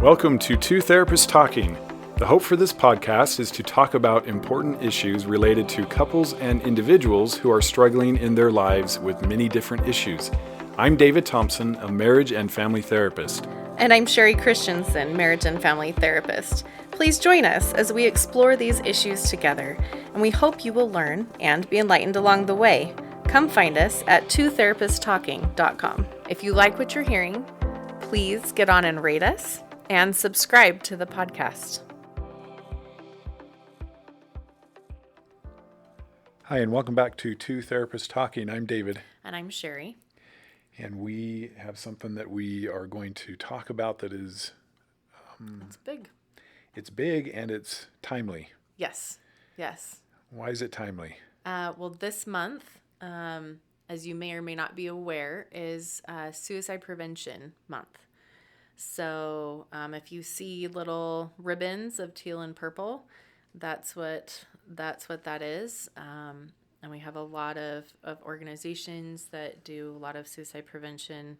Welcome to Two Therapists Talking. The hope for this podcast is to talk about important issues related to couples and individuals who are struggling in their lives with many different issues. I'm David Thompson, a marriage and family therapist. And I'm Sherie Christensen, marriage and family therapist. Please join us as we explore these issues together, and we hope you will learn and be enlightened along the way. Come find us at twotherapisttalking.com. If you like what you're hearing, please get on and rate us and subscribe to the podcast. Hi, and welcome back to Two Therapists Talking. I'm David. And I'm Sherie. And we have something that we are going to talk about that is... It's big. It's big and it's timely. Yes. Why is it timely? Well, this month, as you may or may not be aware, is Suicide Prevention Month. So if you see little ribbons of teal and purple, that's what that is. And we have a lot of organizations that do a lot of suicide prevention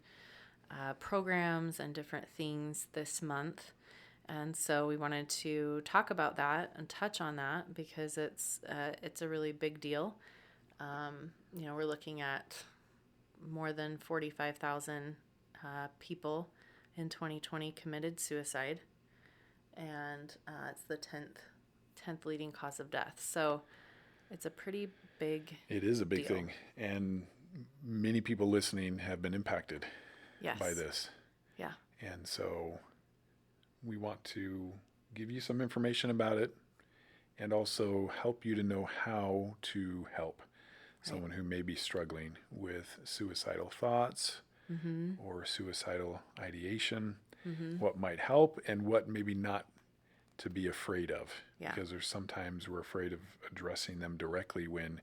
programs and different things this month. And so we wanted to talk about that and touch on that because it's a really big deal. We're looking at more than 45,000 people in 2020 committed suicide, and it's the 10th leading cause of death. So it's a pretty big It is a big deal. thing, and many people listening have been impacted by this. Yeah. And so we want to give you some information about it and also help you to know how to help someone who may be struggling with suicidal thoughts or suicidal ideation, what might help and what maybe not to be afraid of. Yeah. Because there's sometimes we're afraid of addressing them directly when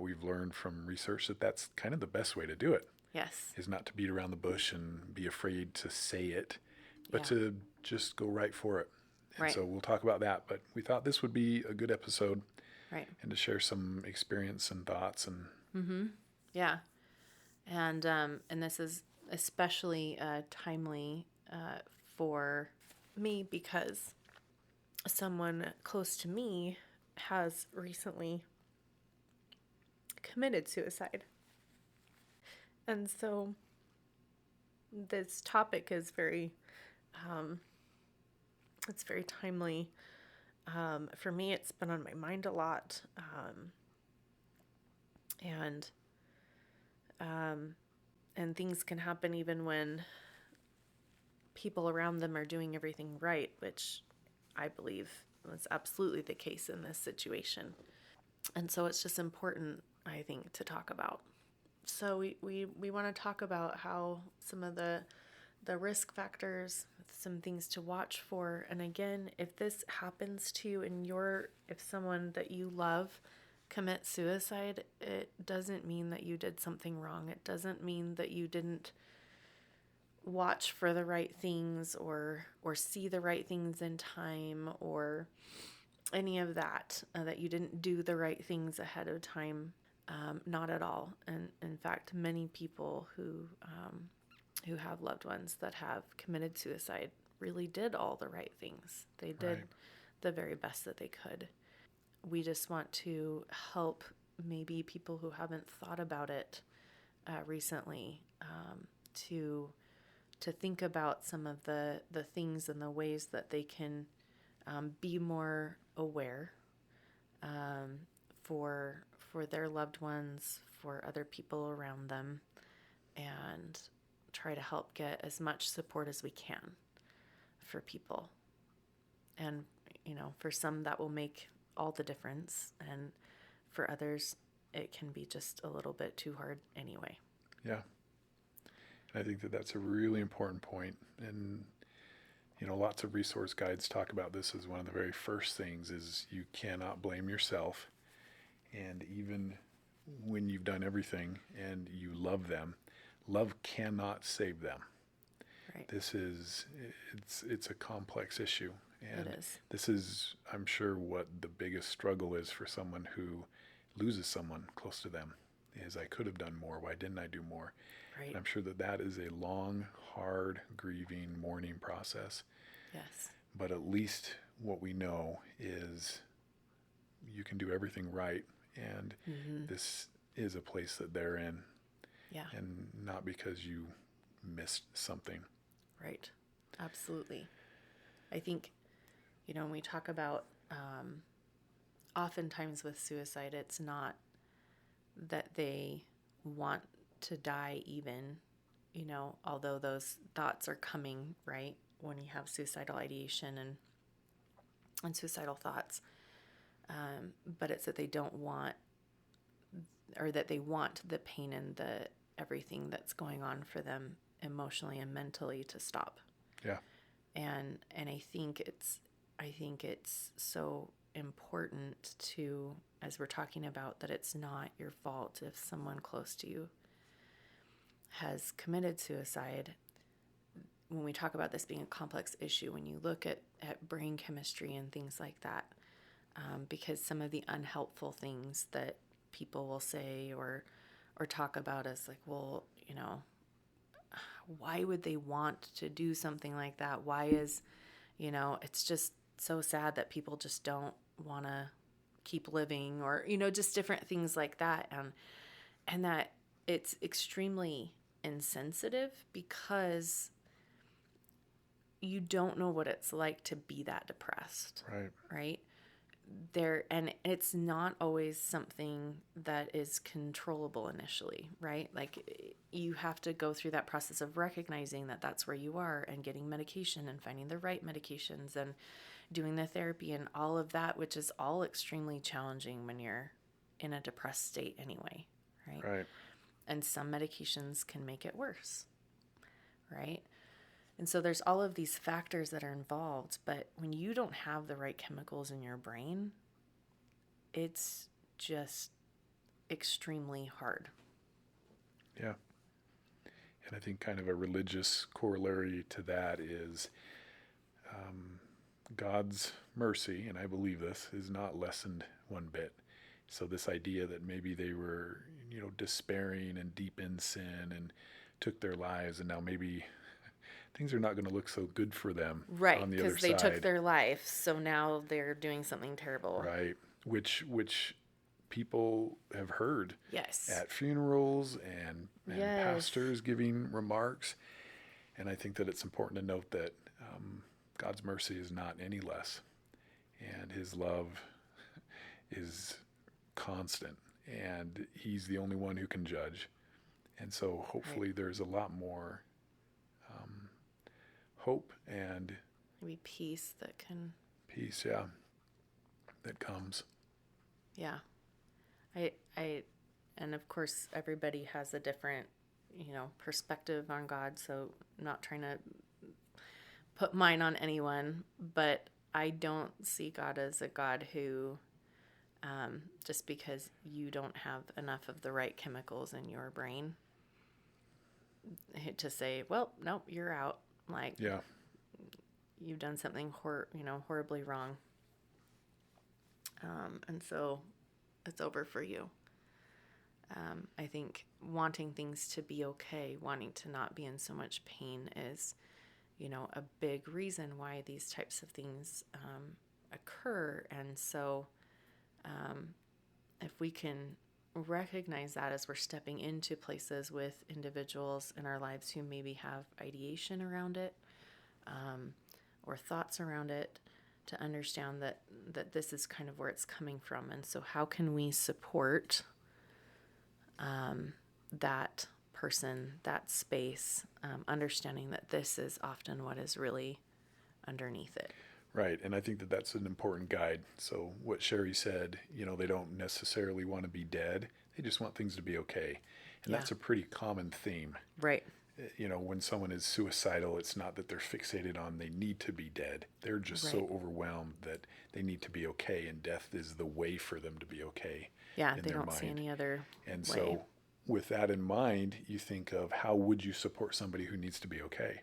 we've learned from research that that's kind of the best way to do it. Yes. Is not to beat around the bush and be afraid to say it, but to just go right for it. And so we'll talk about that, but we thought this would be a good episode and to share some experience and thoughts. And Yeah. And this is especially timely for me because someone close to me has recently committed suicide. And so this topic is very, it's very timely. For me, it's been on my mind a lot. And things can happen even when people around them are doing everything right, which I believe was absolutely the case in this situation. And so it's just important, I think, to talk about. So we want to talk about how some of the risk factors, some things to watch for. And again, if this happens to you and if someone that you love commits suicide, it doesn't mean that you did something wrong. It doesn't mean that you didn't watch for the right things or see the right things in time or any of that, that you didn't do the right things ahead of time. Not at all. And in fact, many people who have loved ones that have committed suicide really did all the right things. They did the very best that they could. We just want to help maybe people who haven't thought about it recently to think about some of the things and the ways that they can be more aware for their loved ones, for other people around them, and try to help get as much support as we can for people. And, for some that will make all the difference, and for others it can be just a little bit too hard anyway. yeah, I think that that's a really important point. And, lots of resource guides talk about this as one of the very first things is you cannot blame yourself. And even when you've done everything and you love them, love cannot save them. Right. It's a complex issue. And It is. this is, I'm sure, what the biggest struggle is for someone who loses someone close to them. is I could have done more. Why didn't I do more? Right. And I'm sure that that is a long, hard, grieving, mourning process. Yes. But at least what we know is you can do everything right, and this is a place that they're in, Yeah. and not because you missed something. Right. Absolutely. I think, when we talk about oftentimes with suicide, it's not that they want to die even, although those thoughts are coming, right? When you have suicidal ideation and suicidal thoughts. But it's that they don't want, or that they want the pain and the everything that's going on for them emotionally and mentally to stop. Yeah. And I think it's so important to, as we're talking about, that it's not your fault if someone close to you has committed suicide. When we talk about this being a complex issue, when you look at brain chemistry and things like that, because some of the unhelpful things that people will say or talk about is like, well, why would they want to do something like that? Why is, it's just so sad that people just don't want to keep living, or, just different things like that. And that it's extremely insensitive because you don't know what it's like to be that depressed. Right. And it's not always something that is controllable initially, right? Like, you have to go through that process of recognizing that that's where you are, and getting medication and finding the right medications and doing the therapy and all of that, which is all extremely challenging when you're in a depressed state anyway, right? And some medications can make it worse, right? And so there's all of these factors that are involved, but when you don't have the right chemicals in your brain, it's just extremely hard. Yeah. And I think kind of a religious corollary to that is God's mercy, and I believe this, is not lessened one bit. So this idea that maybe they were, despairing and deep in sin and took their lives, and now maybe things are not going to look so good for them on the other side. Right, because they took their life, so now they're doing something terrible. Right, which people have heard Yes. at funerals and Yes. pastors giving remarks. And I think that it's important to note that God's mercy is not any less, and his love is constant, and he's the only one who can judge. And so hopefully there's a lot more hope and maybe peace that comes. Yeah. And of course everybody has a different, perspective on God, so I'm not trying to put mine on anyone, but I don't see God as a God who, just because you don't have enough of the right chemicals in your brain, to say, well, nope, you're out. Like, you've done something horribly wrong. And so it's over for you. I think wanting things to be okay, wanting to not be in so much pain is, a big reason why these types of things occur. And so if we can recognize that as we're stepping into places with individuals in our lives who maybe have ideation around it, or thoughts around it, to understand that this is kind of where it's coming from. And so how can we support that person, that space, understanding that this is often what is really underneath it. Right, and I think that that's an important guide. So what Sherie said, they don't necessarily want to be dead. They just want things to be okay. And that's a pretty common theme. Right. When someone is suicidal, it's not that they're fixated on they need to be dead. They're just so overwhelmed that they need to be okay, and death is the way for them to be okay. Yeah, they don't see any other And way. so with that in mind, you think of how would you support somebody who needs to be okay?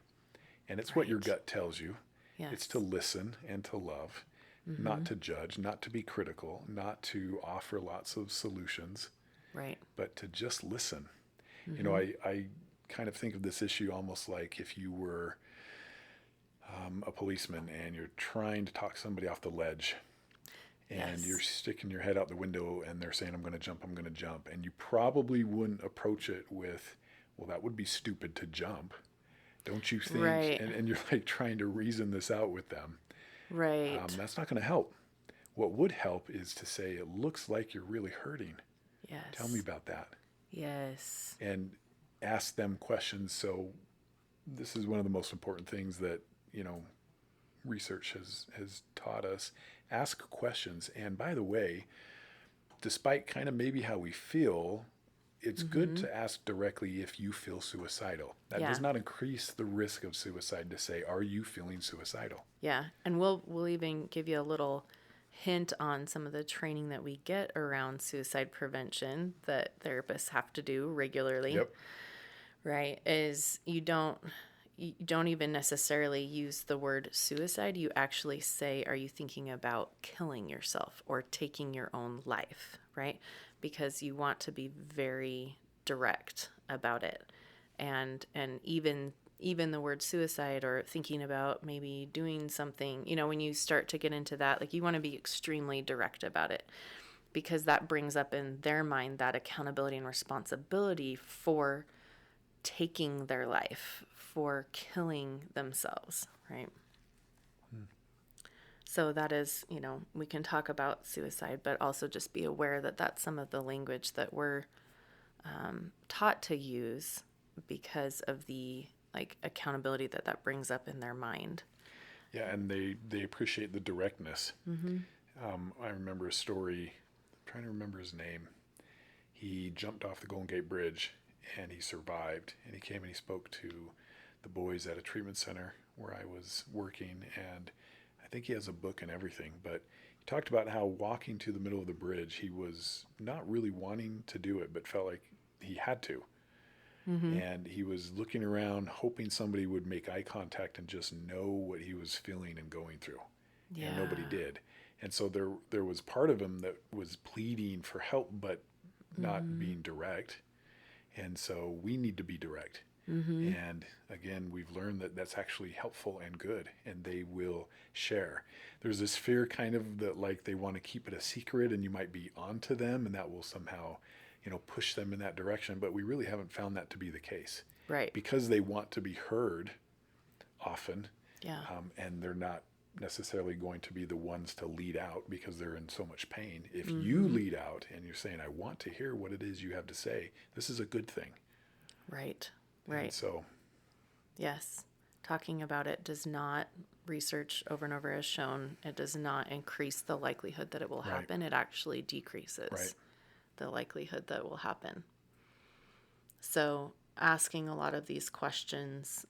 And it's what your gut tells you. Yes. It's to listen and to love, not to judge, not to be critical, not to offer lots of solutions, Right. but to just listen. Mm-hmm. I kind of think of this issue almost like if you were a policeman and you're trying to talk somebody off the ledge and you're Yes. sticking your head out the window and they're saying, I'm going to jump, I'm going to jump. And you probably wouldn't approach it with, well, that would be stupid to jump. Don't you think? Right. And you're like trying to reason this out with them. Right. That's not going to help. What would help is to say, it looks like you're really hurting. Tell me Yes. about that. Yes. And ask them questions. So this is one of the most important things that, research has taught us. Ask questions. And by the way, despite kind of maybe how we feel, it's good Mm-hmm. to ask directly if you feel suicidal. That Yeah. does not increase the risk of suicide to say, are you feeling suicidal? Yeah. And we'll even give you a little hint on some of the training that we get around suicide prevention that therapists have to do regularly, Yep. right? Is you don't even necessarily use the word suicide. You actually say, are you thinking about killing yourself or taking your own life, right? Because you want to be very direct about it. And even the word suicide or thinking about maybe doing something, when you start to get into that, like you want to be extremely direct about it because that brings up in their mind that accountability and responsibility for taking their life, for killing themselves, right? So that is, we can talk about suicide, but also just be aware that that's some of the language that we're taught to use because of the like accountability that brings up in their mind. Yeah, and they appreciate the directness. Mm-hmm. I remember a story, I'm trying to remember his name. He jumped off the Golden Gate Bridge and he survived. And he came and he spoke to the boys at a treatment center where I was working. And I think he has a book and everything. But he talked about how walking to the middle of the bridge, he was not really wanting to do it, but felt like he had to. Mm-hmm. And he was looking around, hoping somebody would make eye contact and just know what he was feeling and going through. And nobody Yeah. did. And so there was part of him that was pleading for help, but not Mm-hmm. being direct. And so we need to be direct. Mm-hmm. And again, we've learned that that's actually helpful and good, and they will share. There's this fear kind of that like they want to keep it a secret and you might be onto them and that will somehow, push them in that direction. But we really haven't found that to be the case Right. because they want to be heard often, Yeah. and they're not necessarily going to be the ones to lead out because they're in so much pain. If you Mm-hmm. lead out and you're saying, I want to hear what it is you have to say, this is a good thing. Right. And Right. so, Yes. Talking about it does not, research over and over has shown, it does not increase the likelihood that it will right, happen. It actually decreases right. the likelihood that it will happen. So, asking a lot of these questions,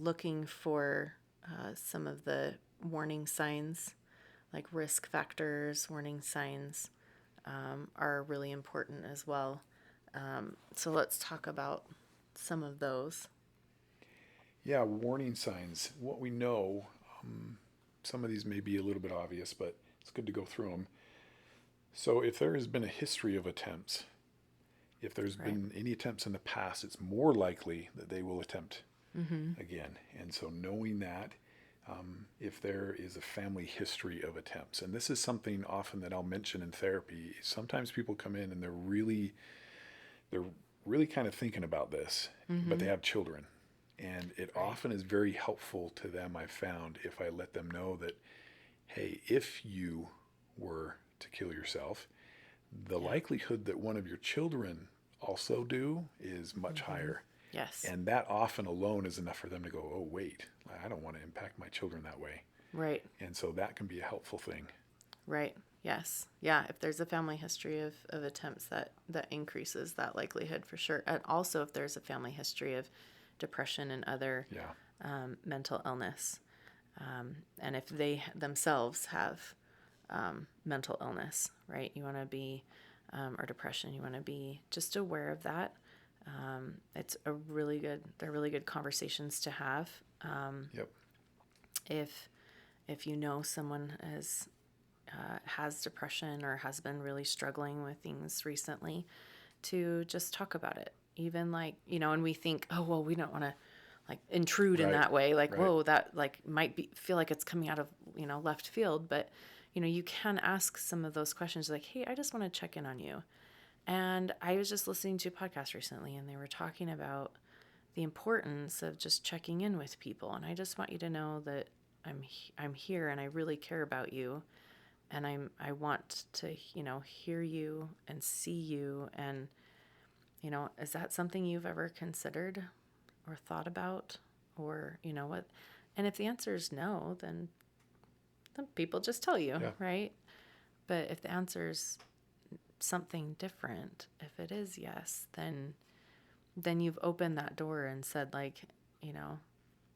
looking for some of the warning signs, like risk factors, warning signs, are really important as well. So, let's talk about some of those. Yeah, warning signs. What we know, some of these may be a little bit obvious, but it's good to go through them. So, if there has been a history of attempts, if there's Right. been any attempts in the past, it's more likely that they will attempt Mm-hmm. again. And so, knowing that, if there is a family history of attempts, and this is something often that I'll mention in therapy. Sometimes people come in and they're really kind of thinking about this, but Mm-hmm. they have children. And it Right. often is very helpful to them, I've found, if I let them know that, hey, if you were to kill yourself, the Yeah. likelihood that one of your children also do is much Mm-hmm. higher. Yes. And that often alone is enough for them to go, oh, wait, I don't want to impact my children that way. Right. And so that can be a helpful thing. Right. Yes. Yeah. If there's a family history of attempts, that increases that likelihood for sure. And also, if there's a family history of depression and other Yeah. mental illness, and if they themselves have mental illness, right? You want to be, or depression, you want to be just aware of that. They're really good conversations to have. Yep. If if you know someone has has depression or has been really struggling with things recently, to just talk about it. Even like, and we think, oh, well, we don't want to like intrude in Right. that way. Like, Right. whoa, that like might feel like it's coming out of, left field. But, you can ask some of those questions like, hey, I just want to check in on you. And I was just listening to a podcast recently, and they were talking about the importance of just checking in with people. And I just want you to know that I'm here and I really care about you. And I want to, hear you and see you. And, is that something you've ever considered or thought about? Or, what? And if the answer is no, then people just tell you, Yeah. right? But if the answer is something different, if it is yes, then you've opened that door and said, like, it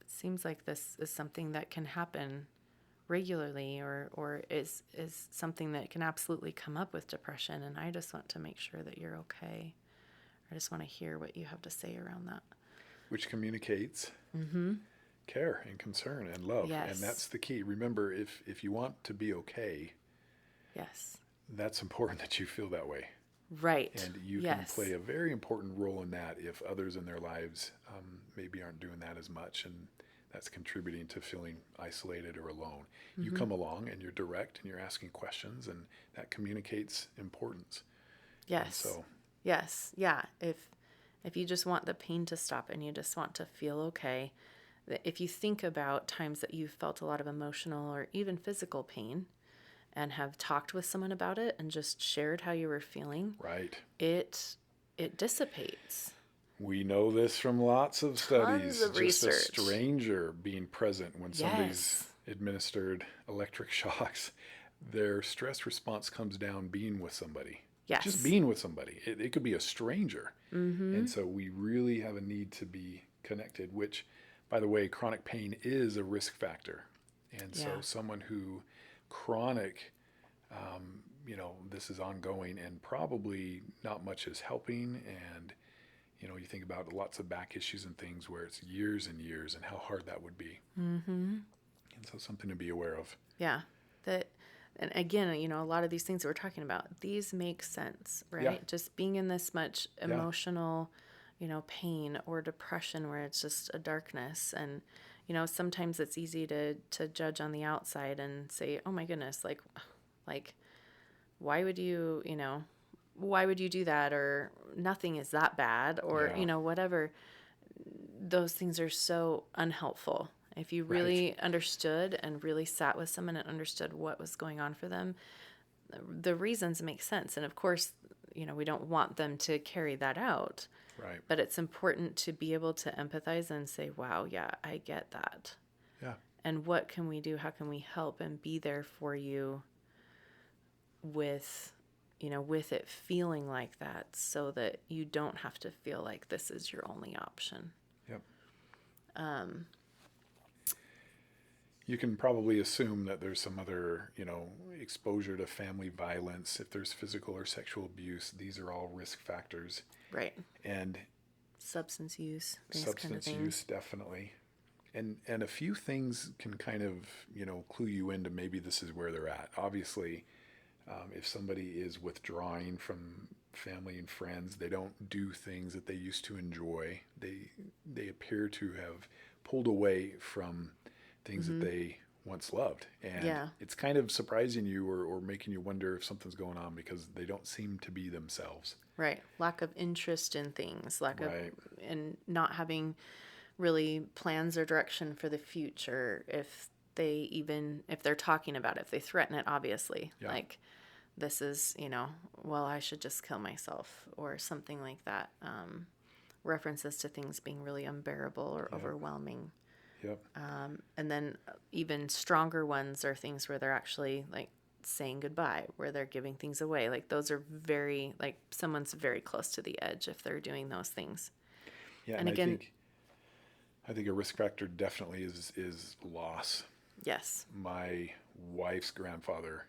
seems like this is something that can happen regularly, or is something that can absolutely come up with depression, and I just want to make sure that you're okay. I just want to hear what you have to say around that. Which communicates care and concern and love. Yes. And that's the key. Remember, if you want to be okay, Yes. that's important that you feel that way. Right. And you Yes. can play a very important role in that if others in their lives maybe aren't doing that as much, and that's contributing to feeling isolated or alone. You come along and you're direct and you're asking questions, and that communicates importance. Yes. And so, yes. Yeah. If you just want the pain to stop and you just want to feel okay, if you think about times that you've felt a lot of emotional or even physical pain and have talked with someone about it and just shared how you were feeling, right. it dissipates. We know this from lots of studies. Tons of Just research. a stranger being present when somebody's Yes. administered electric shocks, their stress response comes down being with somebody. Yes. Just being with somebody. It could be a stranger. And so we really have a need to be connected, which, by the way, chronic pain is a risk factor. And so Yeah. someone who chronic, this is ongoing and probably not much is helping. And, you think about lots of back issues and things where it's years and years and how hard that would be. And so something to be aware of. Yeah. And again, a lot of these things that we're talking about, these make sense, right? Yeah. Just being in this much emotional, pain or depression where it's just a darkness. And, sometimes it's easy to judge on the outside and say, oh my goodness, like, why would you, why would you do that? Or nothing is that bad, or, Yeah. whatever. Those things are so unhelpful. If you really understood and really sat with someone and understood what was going on for them, the reasons make sense. And of course, we don't want them to carry that out. Right. But it's important to be able to empathize and say, wow, yeah, I get that. Yeah. And what can we do? How can we help and be there for you with, with it feeling like that, so that you don't have to feel like this is your only option. Yep. You can probably assume that there's some other, exposure to family violence. If there's physical or sexual abuse, these are all risk factors. Right. And Substance use. These substance kind of things. use, definitely. And a few things can kind of, clue you into maybe this is where they're at. Obviously, if somebody is withdrawing from family and friends, they don't do things that they used to enjoy. They appear to have pulled away from things that they once loved. And it's kind of surprising you or making you wonder if something's going on, because they don't seem to be themselves. Right. Lack of interest in things, Right. and not having really plans or direction for the future. If they're talking about it, if they threaten it, obviously, Yeah. like this is, well, I should just kill myself or something like that. References to things being really unbearable or overwhelming. Yep. And then even stronger ones are things where they're actually like saying goodbye, where they're giving things away. Like those are very, like someone's very close to the edge if they're doing those things. Yeah. And again, I think a risk factor definitely is loss. yes. My wife's grandfather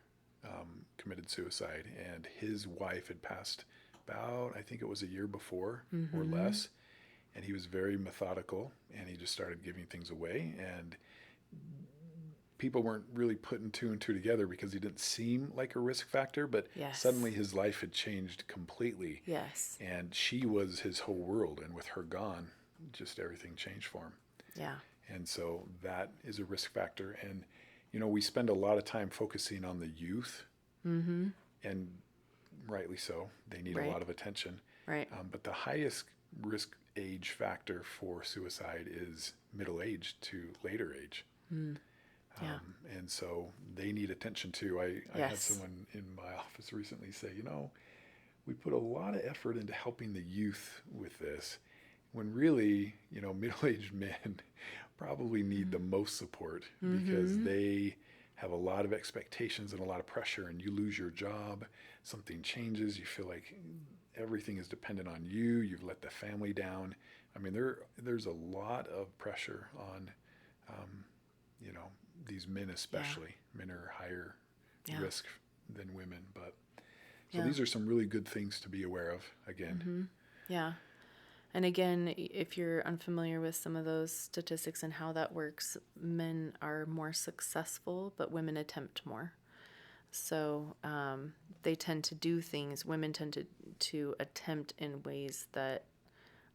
committed suicide, and his wife had passed about, I think it was a year before or less. And he was very methodical, and he just started giving things away. And people weren't really putting two and two together because he didn't seem like a risk factor, but Yes. suddenly his life had changed completely. Yes. And she was his whole world. And with her gone, just everything changed for him. Yeah. And so that is a risk factor. And, we spend a lot of time focusing on the youth, Mm-hmm. and rightly so. They need a Right. lot of attention. Right. But the highest risk age factor for suicide is middle age to later age. Mm. Yeah. And so they need attention too. I had Yes. someone in my office recently say, we put a lot of effort into helping the youth with this, when really, middle-aged men probably need the most support because Mm-hmm. they have a lot of expectations and a lot of pressure, and you lose your job, something changes, you feel like everything is dependent on you, you've let the family down. I mean, there's a lot of pressure on, you know, these men especially. Men are higher Yeah. risk than women, but so Yeah. these are some really good things to be aware of again. Mm-hmm. Yeah. And again, if you're unfamiliar with some of those statistics and how that works, men are more successful, but women attempt more. So they tend to do things, women tend to attempt in ways that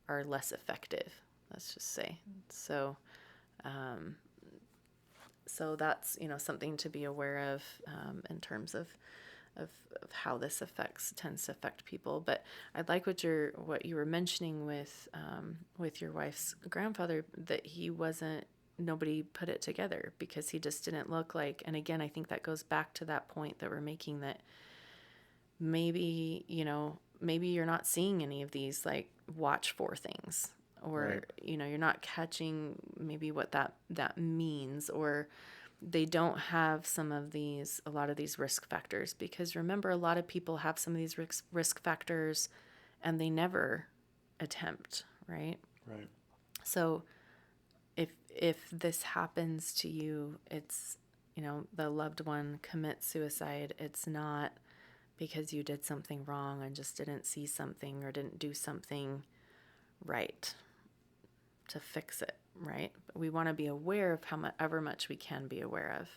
are less effective, let's just say. So so that's, something to be aware of in terms of how this tends to affect people. But I like what you were mentioning with your wife's grandfather, that nobody put it together because he just didn't look like. And again, I think that goes back to that point that we're making, that maybe you're not seeing any of these like watch for things, or Right. you're not catching maybe what that means, or they don't have a lot of these risk factors, because remember, a lot of people have some of these risk factors and they never attempt, right? Right. So if this happens to you, it's, the loved one commits suicide, it's not because you did something wrong and just didn't see something or didn't do something right to fix it, right? But we want to be aware of however much we can be aware of.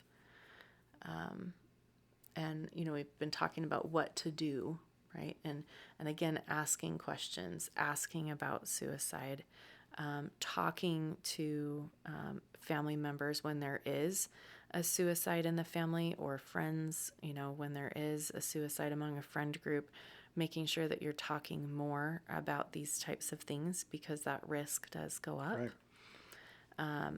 And, we've been talking about what to do, right? And again, asking questions, asking about suicide, talking to family members when there is a suicide in the family, or friends, when there is a suicide among a friend group, making sure that you're talking more about these types of things, because that risk does go up. Right.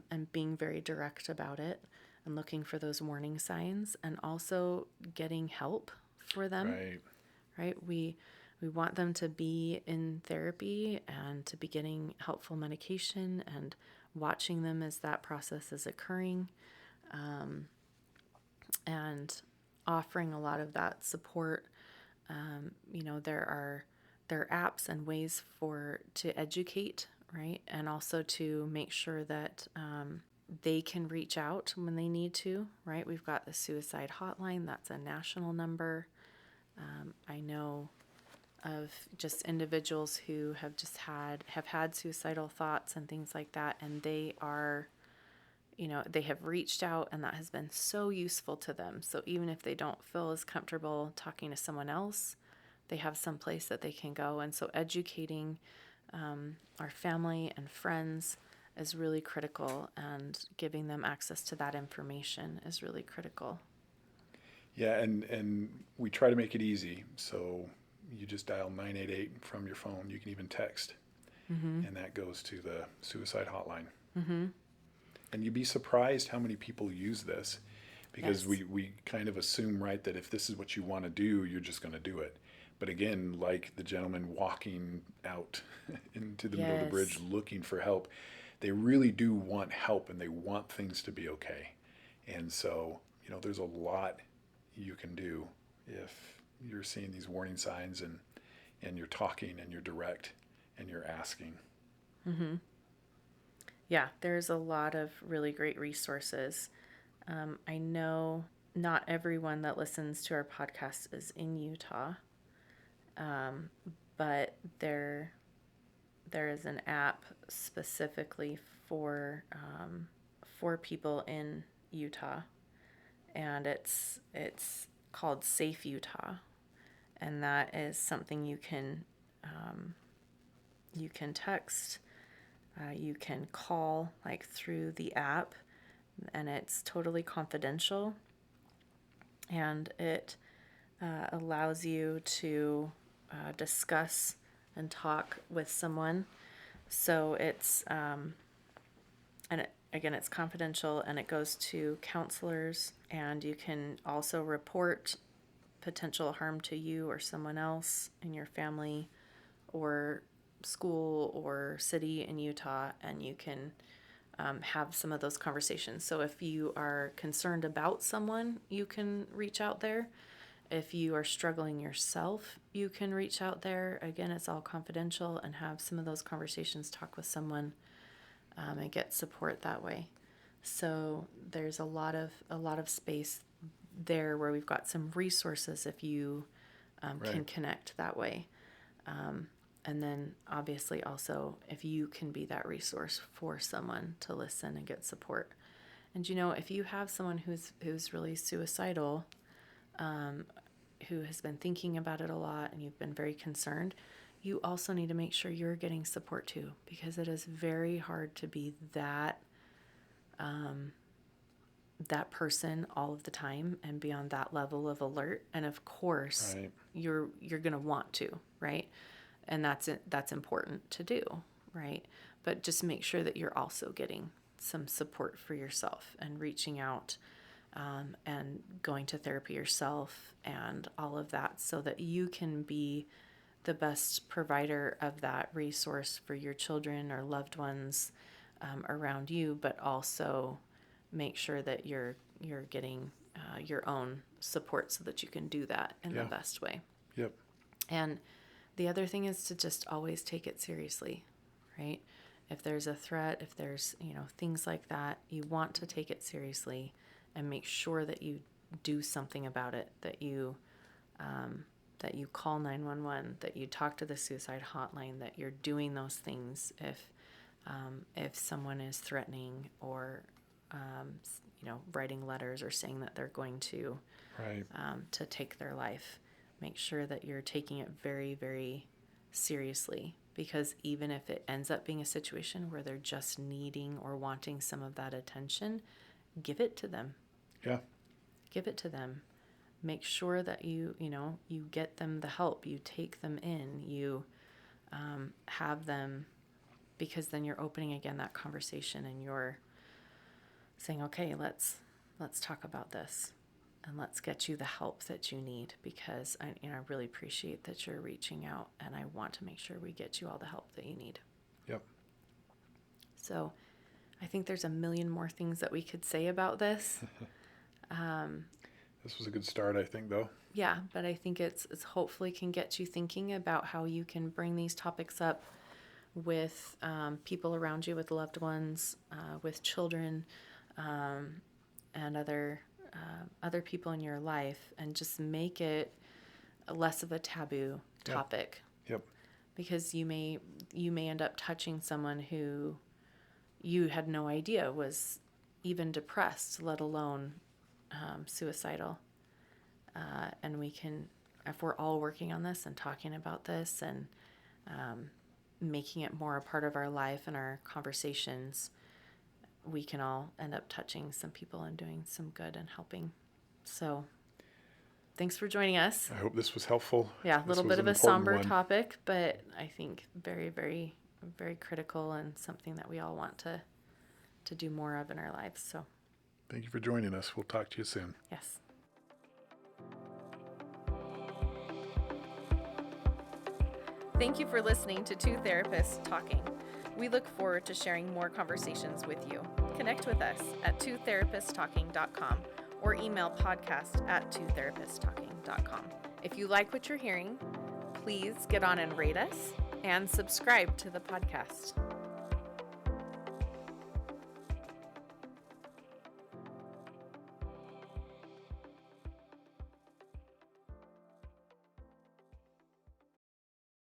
And being very direct about it and looking for those warning signs, and also getting help for them. Right? We want them to be in therapy and to be getting helpful medication and watching them as that process is occurring, and offering a lot of that support. There are apps and ways to educate, right? And also to make sure that they can reach out when they need to, right? We've got the suicide hotline. That's a national number. I know of just individuals who have had suicidal thoughts and things like that, and they have reached out, and that has been so useful to them. So even if they don't feel as comfortable talking to someone else, they have some place that they can go. And so educating our family and friends is really critical, and giving them access to that information is really critical. Yeah, and we try to make it easy. So you just dial 988 from your phone. You can even text, Mm-hmm. and that goes to the suicide hotline. Mm-hmm. And you'd be surprised how many people use this, because Yes. we kind of assume, right, that if this is what you want to do, you're just going to do it. But again, like the gentleman walking out into the middle of the bridge Yes. looking for help, they really do want help, and they want things to be okay. And so, there's a lot you can do if you're seeing these warning signs, and you're talking, and you're direct, and you're asking. Mm-hmm. Yeah, there's a lot of really great resources. I know not everyone that listens to our podcast is in Utah, but there is an app specifically for people in Utah. and it's called Safe Utah, and that is something you can text, you can call like through the app, and it's totally confidential, and it allows you to discuss and talk with someone. So it's again, it's confidential, and it goes to counselors, and you can also report potential harm to you or someone else in your family or school or city in Utah, and you can have some of those conversations. So if you are concerned about someone, you can reach out there. If you are struggling yourself, you can reach out there. Again, it's all confidential, and have some of those conversations, talk with someone, and get support that way. So there's a lot of space there where we've got some resources if you can connect that way. And then obviously also if you can be that resource for someone to listen and get support. And if you have someone who's really suicidal, who has been thinking about it a lot, and you've been very concerned, you also need to make sure you're getting support too, because it is very hard to be that person all of the time and be on that level of alert. And of course, you're going to want to, right? And that's important to do, right? But just make sure that you're also getting some support for yourself, and reaching out and going to therapy yourself and all of that, so that you can be the best provider of that resource for your children or loved ones around you, but also make sure that you're getting your own support so that you can do that in the best way. Yep. And the other thing is to just always take it seriously, right? If there's a threat, if there's, things like that, you want to take it seriously and make sure that you do something about it, that you call 911, that you talk to the suicide hotline, that you're doing those things if someone is threatening or writing letters or saying that they're going to take their life. Make sure that you're taking it very, very seriously, because even if it ends up being a situation where they're just needing or wanting some of that attention, give it to them. Yeah. Give it to them. Make sure that you get them the help, you take them in, you have them, because then you're opening again that conversation, and you're saying, okay, let's talk about this, and let's get you the help that you need, because I really appreciate that you're reaching out, and I want to make sure we get you all the help that you need. Yep. So I think there's a million more things that we could say about this. This was a good start, I think, though. Yeah, but I think it's hopefully can get you thinking about how you can bring these topics up with people around you, with loved ones, with children, and other people in your life, and just make it less of a taboo topic. Yep. Because you may end up touching someone who you had no idea was even depressed, let alone suicidal. And we can, if we're all working on this and talking about this and making it more a part of our life and our conversations, we can all end up touching some people and doing some good and helping. So thanks for joining us. I hope this was helpful. Yeah, a little bit of a somber topic, but I think very, very, very critical, and something that we all want to do more of in our lives. So thank you for joining us. We'll talk to you soon. yes. Thank you for listening to Two Therapists Talking. We look forward to sharing more conversations with you. Connect with us at twotherapisttalking.com or email podcast@twotherapisttalking.com. If you like what you're hearing, please get on and rate us and subscribe to the podcast.